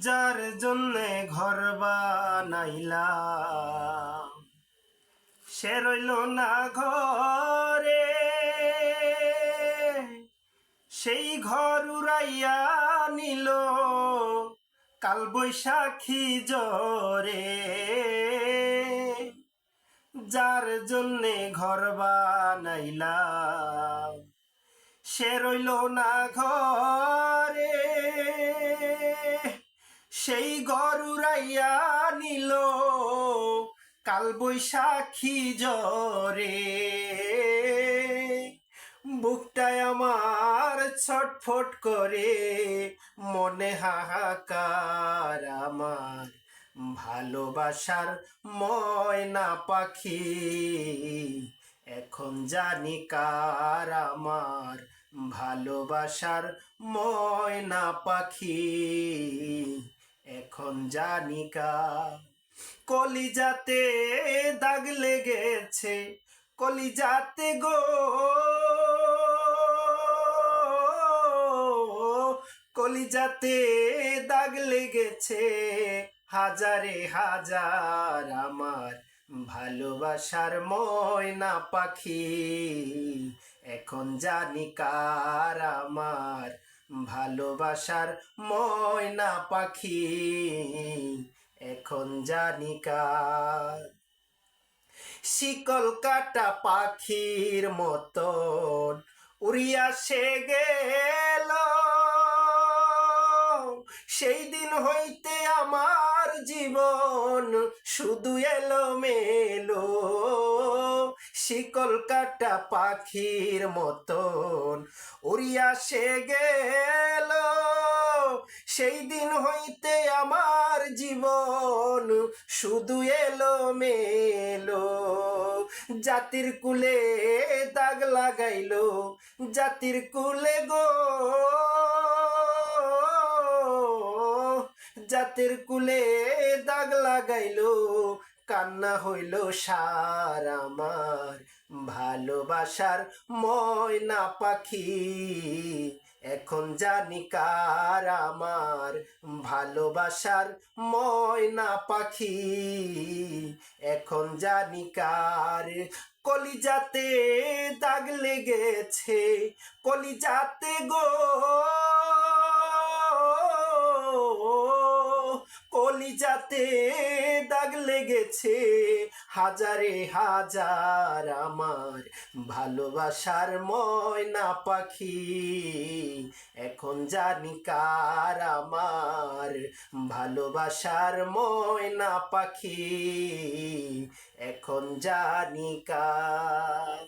যার জন্যে ঘর বানাইলাম সে রইল না ঘরে, সেই ঘর উড়াইয়া নিল কাল বৈশাখী জ্বরে। যার জন্যে ঘর বানাইলাম সে রইল না ঘরে, সেই ঘর উড়াইয়া নিল কাল বৈশাখী জ্বরে। বুকটায় আমার ছটফট করে, মনে হাহাকার আমার ভালোবাসার ময়না পাখি এখন জানি কার। আমার ভালোবাসার ময়না পাখি এখন জানি কার। কলিজাতে দাগ লেগেছে, কলিজাতে গো, কলিজাতে দাগ লেগেছে হাজারে হাজার আমার ভালোবাসার ময়না পাখি এখন জানি কার। আমার ভালোবাসার ময়না পাখি এখন জানি কার। শিকল কাটা পাখির মতন উড়িয়া সে গেল, সেই দিন হইতে আমার জীবন শুধু এলোমেলো। শিকল কাটা পাখির মতন উড়িয়া সে গেল, সেই দিন হইতে আমার জীবন শুধু এলোমেলো। জাতির কুলে দাগ লাগাইলো, জাতির কুলে গো, জাতির কুলে দাগ লাগাইলো, কান্না হইল সার আমার ভালোবাসার ময়না পাখি এখন জানি কার। আমার ভালোবাসার ময়না পাখি এখন জানি কার। কলিজাতে দাগ লেগেছে, কলিজাতে গো, কলিজাতে দাগ লেগেছে হাজারে হাজার আমার ভালোবাসার ময়না পাখি এখন জানি কার। আমার ভালোবাসার ময়না পাখি এখন জানি কার।